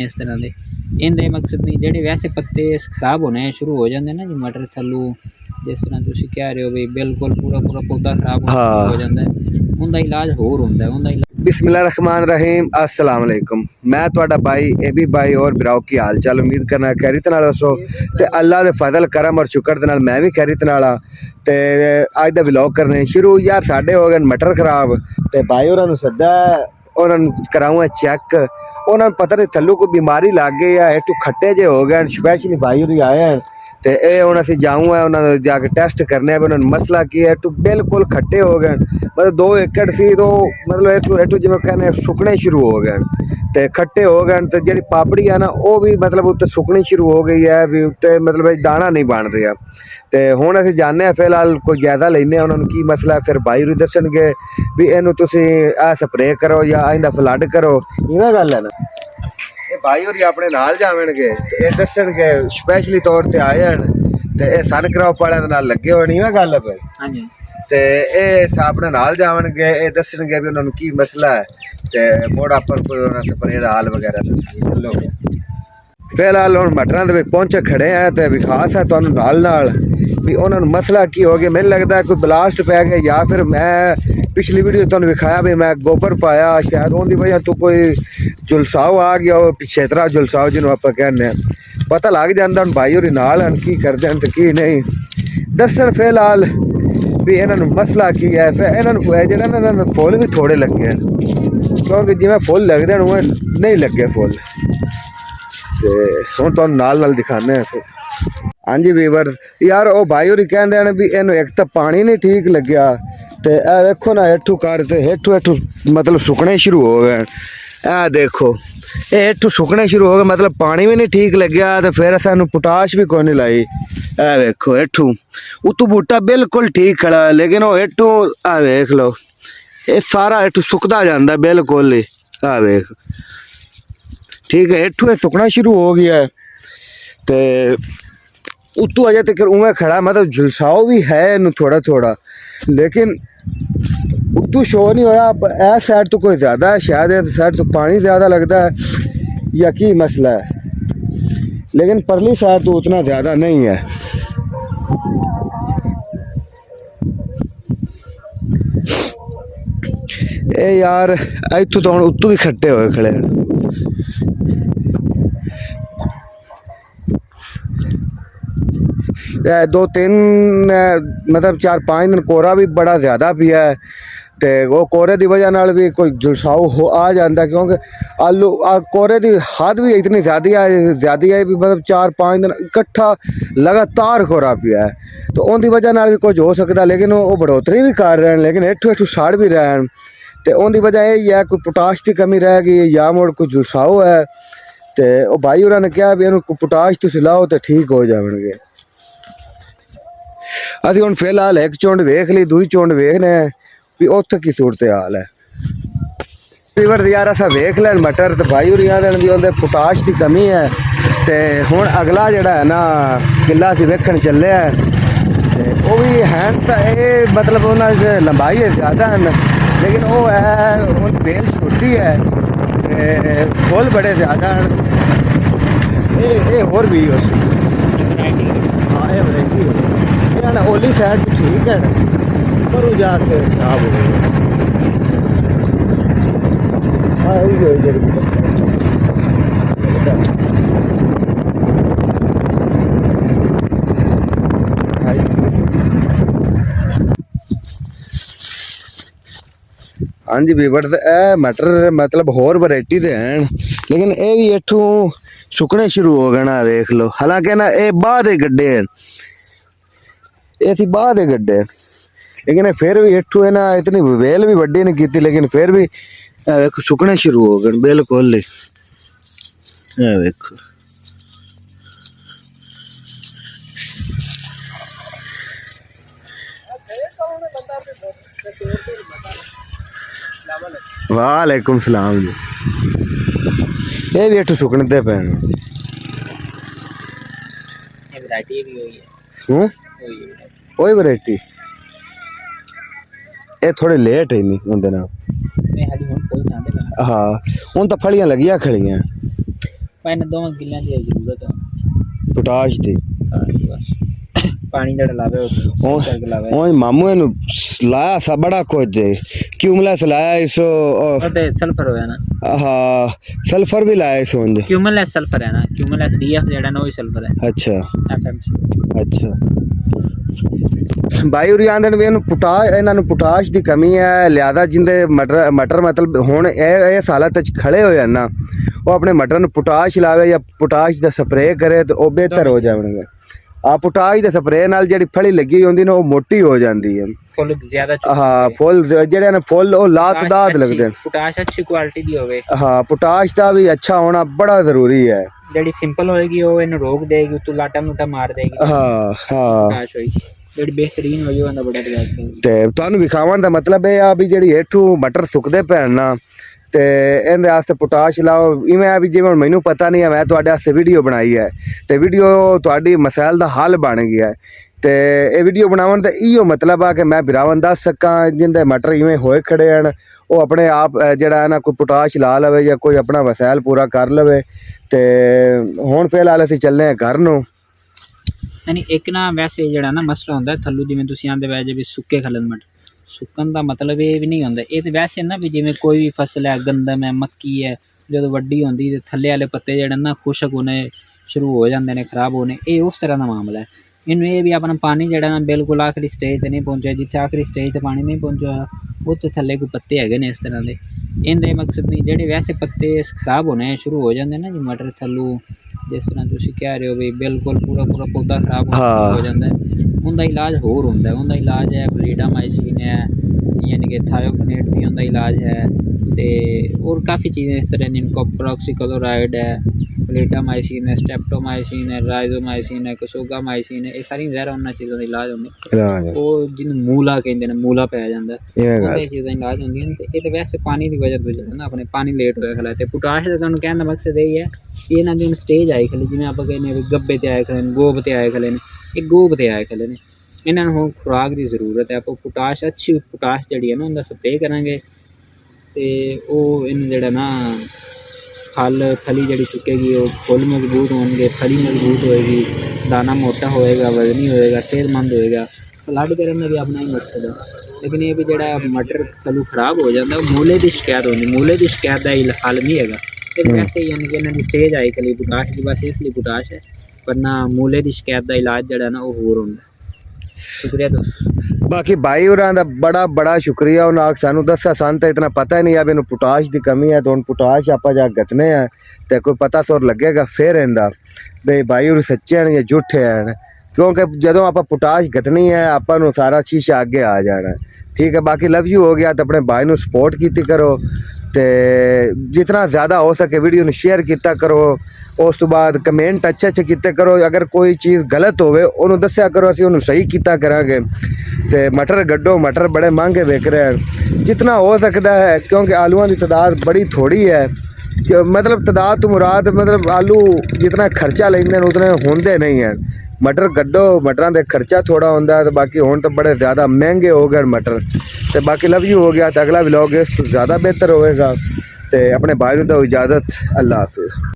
इस तरह के इनके मकसद नहीं जेडे वैसे पत्ते खराब होने शुरू हो जाते ना जी मटर थल्लू जिस तरह तुम कह रहे हो भी बिल्कुल पूरा पूरा पौधा खराब हो जाता है उनका इलाज होर होंदा है उनका बिस्मिल्लाहिर्रहमानिर्रहीम अस्सलाम वालेकुम मैं ਤੁਹਾਡਾ भाई एबी भाई और बिराओ की हाल चाल उम्मीद करना खैरियत नाल दसो ते अल्लाह दे फजल करम और शुक्र दे नाल मैं भी खैरियत नाल हां ते अज दा व्लॉग करने शुरू यार साडे हो गए मटर खराब ते भाई होरां नु सद्दा उन्होंने कराऊँ चेक उन्होंने पता नहीं थल्लू कोई बीमारी लग गई है इटू खट्टे जे हो गए स्पैशली भाई होरी आए हैं तो ये हूँ असं जाऊँ है उन्होंने जाके टेस्ट करने उन्होंने मसला की है इटू बिल्कुल खट्टे हो गए मतलब 2 एकड़ सी तो मतलब इटू जिवें कहने सुकने शुरू हो गए तो खट्टे हो गए तो जी पापड़ी है ना वो भी मतलब उत्ते सुकनी शुरू हो गई है भी उत्ते मतलब दाना नहीं बन रहा तो हुण असीं जाने फिलहाल कोई जायदा लेने उन्होंने की मसला है फिर बाई होरी दसणगे भी इनू तुसीं आ स्प्रे करो या इंदा फ्लड करो इवें गल है ना भाई होरी अपने नाल जावणगे ते ये दसणगे स्पैशली तौर ते आए हैं ते ये सन क्रॉप वालियां दे नाल लगे होए इवें गल है भाई हाँ जी ते ये अपने नाल जावणगे ये दसणगे भी उन्होंने की मसला है ते मोड़ अपन कोई उन्होंने स्प्रे दा हाल वगैरह दसणगे फिलहाल हम मटरां दे विच पहुंचे खड़े हैं तो विखास है तुहानूं नाल नाल भी उन्होंने मसला की हो गया मैंने लगता है कोई ब्लास्ट पै गया या फिर मैं पिछली वीडियो तुहानूं विखाया भी मैं गोबर पाया शायद उनकी वजह तो कोई जुलसाव आ गया हो पिछेतरा जुलसाव जिन्होंने आप कहने पता लग जाता हूँ भाई होरी नाल हैं की करते हैं तो की नहीं दसन फिलहाल भी इन्होंने मसला की है फिर इन्होंने जो फुल भी थोड़े लगे हैं क्योंकि जिवें फुल लगते हैं उवें नहीं लगे फुल तो हुण तुहानूं नाल दिखाने हैं फिर हाँ जी वीवर यार वो भाई होरी कहते हैं भी इनू एक तो पानी नहीं ठीक लग्या तो यह वेखो ना हेठू कर तो हेठू हेठू मतलब सुकने शुरू हो गए ए देखो ये हेठू सुकने शुरू हो गए मतलब पानी भी नहीं ठीक लग्या तो फिर सानू पोटाश भी कोई नहीं लाई ए वेखो हेठू उतू बूटा बिल्कुल ठीक खड़ा है लेकिन वो हेठू आ वेख लो ये सारा हेठू सुकदा जांदा बिल्कुल ही आ वेख ठीक है हेठू सुकना शुरू हो गया है तो उतू अजे तक उवें खड़ा मतलब झुलसाओ भी है इनू थोड़ा थोड़ा लेकिन उतू शो नहीं होया इस साइड तो कोई ज़्यादा है शायद इस साइड तो पानी ज़्यादा लगता है या की मसला है लेकिन परली साइड तो उतना ज़्यादा नहीं है ए यार इतों तो उतू भी खट्टे हुए खड़े हैं 2-3 मतलब 4-5 दिन कोहरा भी बड़ा ज़्यादा पिया है तो वो कोहरे की वजह नाल भी कोई जुलसाव हो आ जाता क्योंकि आलू कोहरे की हद भी इतनी ज़्यादा है भी मतलब 4-5 दिन इकट्ठा लगातार कोहरा पिया है तो उनकी वजह नाल भी कुछ हो सकता लेकिन वो बढ़ोतरी भी कर रहे हैं लेकिन हेठू हेठू सड़ भी रहे हैं तो उनकी वजह यही है कोई पोटाश की कमी रह गई या मुड़ कोई जुलसाव है तो भाई होरां ने कहा भी इन्हूं पोटाश तुसीं लाओ तो ठीक हो जाएंगे अभी हुण फिलहाल एक झुंड वेख ली दूई झुंड वेखने भी उत्थे की सूरत हाल है फीवर यार असा वेख लैन मटर तो भाई होरी आखदे भी उहदे पोटाश की कमी है तो हुण अगला जिहड़ा है ना किला असीं वेखण चले हैं वो भी हैं तो ये मतलब उन्होंने लंबाई ज़्यादा हैं लेकिन वो है बेल छोटी है फुल बड़े ज़्यादा हैं ये होर भी हाँ ये वैरायटी है ओली साइड तो ठीक है पर वो जाके खराब हो गई हाँ जी वीवर ए मटर मतलब होर वैरायटी दे हैं लेकिन ये भी इथों सुकने शुरू हो गए ना देख लो हालांकि ना ये बाह दे गड्ढे हैं ये थी बाह दे गड्ढे लेकिन फिर भी इथों है ना इतनी वेल भी वड्डी नहीं की लेकिन फिर भी वेखो सुकने शुरू हो गए बिल्कुल वेखो वालेकुम सलाम जी ये भी इथों सुकने दे पे वही वैरायटी ये थोड़े लेट है नहीं उनके नाल हाँ हूँ तो फलियां लगिया खड़ियां ਭਾਈ ਨੇ ਦੋਵਾਂ ਕਿੱਲਿਆਂ ਦੀ ਜ਼ਰੂਰਤ ਹੈ पोटाश दी ਬਸ ਪਾਣੀ ਜਿਹੜਾ ਲਾਵੇ ਉਹ ਕਰਕੇ ਲਾਵੇ ओए मामू नु लाया सा बड़ा कुछ क्यूमुलस लाया इसो ਉਹਦੇ ਸਲਫਰ ਹੋਇਆ ਨਾ हाँ सल्फर भी लाया इसो अंदर ਕਿਊਮਲਸ ਸਲਫਰ ਹੈ ਨਾ ਕਿਊਮਲਸ ਡੀਐਫ ਜਿਹੜਾ ਨਾ ਉਹ ਸਲਫਰ ਹੈ अच्छा ਐਫਐਮਸੀ अच्छा भाई उरी आंदे ने ਇਹਨੂੰ पोटाश ਇਹਨਾਂ ਨੂੰ पोटाश ਦੀ ਕਮੀ ਹੈ ਲਿਆਦਾ ਜਿੰਦੇ ਮਟਰ ਮਤਲਬ ਹੁਣ ਇਹ ਹਾਲਤ ਵਿੱਚ ਖੜੇ ਹੋਏ ਹਨ ਨਾ ਉਹ ਆਪਣੇ ਮਟਰ ਨੂੰ पोटाश ਲਾਵੇ ਜਾਂ पोटाश ਦਾ ਸਪਰੇਅ ਕਰੇ ਤੇ ਉਹ ਬਿਹਤਰ ਹੋ ਜਾਣਗੇ ਆ पोटाश ਦੇ ਸਪਰੇਅ ਨਾਲ ਜਿਹੜੀ ਫਲੀ ਲੱਗੀ ਹੁੰਦੀ ਨੇ ਉਹ ਮੋਟੀ ਹੋ ਜਾਂਦੀ ਹੈ ਫੁੱਲ ਜ਼ਿਆਦਾ ਹਾਂ ਫੁੱਲ ਜਿਹੜੇ ਨੇ ਫੁੱਲ ਉਹ ਲਾਤਦਾਦ ਲੱਗਦੇ ਨੇ ਪੋਟਾਸ਼ ਅੱਛੀ ਕੁਆਲਿਟੀ ਦੀ ਹੋਵੇ ਹਾਂ पोटाश ਦਾ ਵੀ ਅੱਛਾ ਹੋਣਾ ਬੜਾ ਜ਼ਰੂਰੀ ਹੈ ਜਿਹੜੀ ਸਿੰਪਲ ਹੋਏਗੀ ਉਹ ਇਹਨੂੰ ਰੋਕ ਦੇਗੀ ਤੂੰ ਲਾਟਾ ਲੂਟਾ ਮਾਰ ਦੇਗੀ ਹਾਂ ਹਾਂ ਪੋਟਾਸ਼ ਹੋਏਗੀ ਜਿਹੜੀ ਬਿਹਤਰੀਨ ਹੋਈ ਉਹਦਾ ਬੜਾ ਰਿਵਾਜ ਤੇ ਤੁਹਾਨੂੰ ਵਿਖਾਉਣ ਦਾ ਮਤਲਬ ਇਹ ਆ ਵੀ ਜਿਹੜੀ ਹੇਠੋਂ ਮਟਰ ਸੁੱਕਦੇ ਪੈਣ ਨਾ ਤੇ ਇਹਦੇ ਵਾਸਤੇ पोटाश ਲਾਓ ਇਵੇਂ ਆ ਵੀ ਜਿਵੇਂ ਮੈਨੂੰ ਪਤਾ ਨਹੀਂ ਹੈ ਮੈਂ ਤੁਹਾਡੇ ਵਾਸਤੇ ਵੀਡੀਓ ਬਣਾਈ ਹੈ ਤੇ ਵੀਡੀਓ ਤੁਹਾਡੀ ਮਸائل ਦਾ ਹੱਲ ਬਣ ਗਿਆ ਹੈ ਤੇ ਇਹ ਵੀਡੀਓ ਬਣਾਉਣ ਦਾ ਇਹੋ ਮਤਲਬ ਆ ਕਿ ਮੈਂ ਭਰਾਵਾਂ ਦੱਸ ਸਕਾਂ ਜਿੰਦੇ ਮਟਰ ਇਵੇਂ ਹੋਏ ਖੜੇ ਹਨ ਉਹ ਆਪਣੇ ਆਪ ਜਿਹੜਾ ਹੈ ਨਾ ਕੋਈ पोटाश ਲਾ ਲਵੇ ਜਾਂ ਕੋਈ ਆਪਣਾ ਮਸائل ਪੂਰਾ ਕਰ ਲਵੇ ਤੇ ਹੁਣ ਫਿਲਹਾਲ ਅਸੀਂ ਚੱਲਦੇ ਹਾਂ ਘਰ ਨੂੰ ਯਾਨੀ ਇੱਕ ਨਾ ਵੈਸੇ ਜਿਹੜਾ ਨਾ ਮਸਲਾ ਹੁੰਦਾ ਥੱਲੂ ਜਿਵੇਂ ਤੁਸੀਂ ਆਂਦੇ ਵੈਸੇ ਵੀ ਸੁੱਕੇ ਖਲਨ ਮਟਰ ਸੁੱਕਣ ਦਾ ਮਤਲਬ ਇਹ ਵੀ ਨਹੀਂ ਹੁੰਦਾ ਇਹ ਤੇ ਵੈਸੇ ਨਾ ਵੀ ਜਿਵੇਂ ਕੋਈ ਵੀ ਫਸਲ ਹੈ ਗੰਦਮ ਹੈ ਮੱਕੀ ਹੈ ਜਦੋਂ ਵੱਡੀ ਹੁੰਦੀ ਤੇ ਥੱਲੇ ਵਾਲੇ ਪੱਤੇ ਜਿਹੜੇ ਨਾ ਖੁਸ਼ਕ ਹੋਣੇ ਸ਼ੁਰੂ ਹੋ ਜਾਂਦੇ ਨੇ ਖਰਾਬ ਹੋਣੇ ਇਹ ਉਸ ਤਰ੍ਹਾਂ ਦਾ ਮਾਮਲਾ ਹੈ ਇਹਨੂੰ ਇਹ ਵੀ ਆਪਣਾ ਪਾਣੀ ਜਿਹੜਾ ਨਾ ਬਿਲਕੁਲ ਆਖਰੀ ਸਟੇਜ ਤੇ ਨਹੀਂ ਪਹੁੰਚਿਆ ਜਿੱਥੇ ਆਖਰੀ ਸਟੇਜ ਤੇ ਪਾਣੀ ਨਹੀਂ ਪਹੁੰਚਿਆ ਉੱਥੇ ਥੱਲੇ ਕੋਈ ਪੱਤੇ ਹੈਗੇ ਨੇ ਇਸ ਤਰ੍ਹਾਂ ਦੇ ਇਹਦੇ ਮਕਸਦ ਨਹੀਂ ਜਿਹੜੇ ਵੈਸੇ ਪੱਤੇ ਖਰਾਬ ਹੋਣੇ ਸ਼ੁਰੂ ਹੋ ਜਾਂਦੇ ਨੇ ਜੀ ਮਟਰ ਥੱਲੂ ਜਿਸ ਤਰ੍ਹਾਂ ਤੁਸੀਂ ਕਹਿ ਰਹੇ ਹੋ ਵੀ ਬਿਲਕੁਲ ਪੂਰਾ ਪੌਦਾ ਖਰਾਬ ਹੋ ਜਾਂਦਾ ਉਹਦਾ ਇਲਾਜ ਹੋਰ ਹੁੰਦਾ ਉਹਦਾ ਇਲਾਜ ਹੈ ਬਲੀਡਾਮਾਈਸਿਨ ਹੈ ਯਾਨੀ ਕਿ ਥਾਇਓਫਨੇਟ ਵੀ ਉਹਦਾ ਇਲਾਜ ਹੈ ਤੇ ਹੋਰ ਕਾਫੀ ਚੀਜ਼ਾਂ ਇਸ ਤਰ੍ਹਾਂ ਦੀਆਂ ਕੋਪਰੋਕਸੀਕਲੋਰਾइड ਹੈ ਬਲੀਡਾਮਾਈਸਿਨ ਹੈ ਸਟੈਪਟੋਮਾਈਸਿਨ ਹੈ ਰਾਈਜ਼ੋਮਾਈਸਿਨ ਹੈ ਕਸੋਗਾਮਾਈਸਿਨ ਹੈ ਇਹ ਸਾਰੀਆਂ ਜ਼ਹਿਰ ਉਹਨਾਂ ਚੀਜ਼ਾਂ ਦਾ ਇਲਾਜ ਹੁੰਦਾ ਉਹ ਜਿਹਨੂੰ ਮੂਲਾ ਕਹਿੰਦੇ ਨੇ ਮੂਲਾ ਪੈ ਜਾਂਦਾ ਇਹ ਚੀਜ਼ਾਂ ਇਲਾਜ ਹੁੰਦੀਆਂ ਨੇ ਤੇ ਇਹ ਤਾਂ ਵੈਸੇ ਪਾਣੀ ਦੀ ਵਜ੍ਹਾ ਤੋਂ ਜਿਹੜਾ ਨਾ ਆਪਣੇ ਪਾਣੀ ਲੇਟ ਹੋਇਆ ਖਲਾ ਤੇ पोटाश ਦਾ ਤੁਹਾਨੂੰ ਕਹਿਣ ਦਾ ਮਕਸਦ ਇਹ ਹੈ ਕਿ ਇਹਨਾਂ ਦੀ ਹੁਣ ਸਟੇਜ ਆਈ ਖਲੀ ਜਿਵੇਂ ਆਪਾਂ ਕਹਿੰਦੇ ਵੀ ਗੱਬੇ ਤੇ ਆਏ ਖਲੇ ਨੇ ਗੋਬ ਤੇ ਆਏ ਖਲੇ ਨੇ ਇਹ ਗੋਬ ਤੇ ਆਏ ਖਲੇ ਨੇ ਇਹਨਾਂ ਨੂੰ ਹੁਣ ਖੁਰਾਕ ਦੀ ਜ਼ਰੂਰਤ ਹੈ ਆਪਾਂ पोटाश ਅੱਛੀ पोटाश ਜਿਹੜੀ ਹੈ ਨਾ ਉਹਦਾ ਸਪਰੇਅ ਕਰਾਂਗੇ ਤੇ ਉਹ ਇਹਨੂੰ ਜਿਹੜਾ ਨਾ ਫਲ ਥਲੀ ਜਿਹੜੀ ਚੁੱਕੇਗੀ ਉਹ ਫੁੱਲ ਮਜ਼ਬੂਤ ਹੋਣਗੇ ਥਲੀ ਮਜ਼ਬੂਤ ਹੋਏਗੀ ਦਾਣਾ ਮੋਟਾ ਹੋਏਗਾ ਵਜ਼ਨੀ ਹੋਏਗਾ ਸਿਹਤਮੰਦ ਹੋਏਗਾ ਫਲੱਡ ਕਰਨ ਦਾ ਵੀ ਆਪਣਾ ਹੀ ਮਕਸਦ ਹੈ ਲੇਕਿਨ ਇਹ ਵੀ ਜਿਹੜਾ ਮਟਰ ਥੱਲੂ ਖਰਾਬ ਹੋ ਜਾਂਦਾ ਉਹ ਮੂਲੇ ਦੀ ਸ਼ਿਕਾਇਤ ਹੁੰਦੀ ਮੂਲੇ ਦੀ ਸ਼ਿਕਾਇਤ ਦਾ ਹੱਲ ਨਹੀਂ ਹੈਗਾ ਤੇ ਵੈਸੇ ਯਾਨੀ ਕਿ ਇਹਨਾਂ ਦੀ ਸਟੇਜ ਆਈ ਖਲੀ पोटाश ਦੀ ਬਸ ਇਸ ਲਈ पोटाश ਹੈ ਪਰ ਨਾ ਮੂਲੇ ਦੀ ਸ਼ਿਕਾਇਤ ਦਾ ਇਲਾਜ ਜਿਹੜਾ ਨਾ ਉਹ ਹੋਰ ਹੁੰਦਾ शुक्रिया दोस्तों बाकी भाई होरां दा बड़ा शुक्रिया उन्हें सानू दस्या सन तो इतना पता ही नहीं अब इन्हू पोटाश की कमी है तो हम पोटाश आप जा गतने हैं तो कोई पता सोर लगेगा फिर इनका भाई भाई होर सच्चे हैं या झूठे हैं क्योंकि जदों आप पोटाश गतनी है आपू सारा शीशा अगे आ जाना ठीक है बाकी लव यू हो गया तो अपने भाई को सपोर्ट की करो तो जितना ज़्यादा हो सके वीडियो में शेयर किया करो उस तो बाद कमेंट अच्छे किते करो अगर कोई चीज़ गलत होवे उन्होंने दस्या करो असीं उन्होंने सही किया करांगे ते मटर गड्डो मटर बड़े महंगे बिक रहे हैं जितना हो सकता है क्योंकि आलूओं की तादाद बड़ी थोड़ी है मतलब तादाद तो मुराद मतलब आलू जितना खर्चा लेंदे ने उतने होंदे नहीं हैं मटर गड्डो मटरां दे खर्चा थोड़ा होंदा है तो बाकी हुण तो बड़े ज़्यादा महंगे हो गए मटर तो बाकी लव यू हो गया तो अगला व्लॉग इस तो ज़्यादा बेहतर होएगा तो अपने भाई को दो इजाज़त अल्लाह हाफिज़।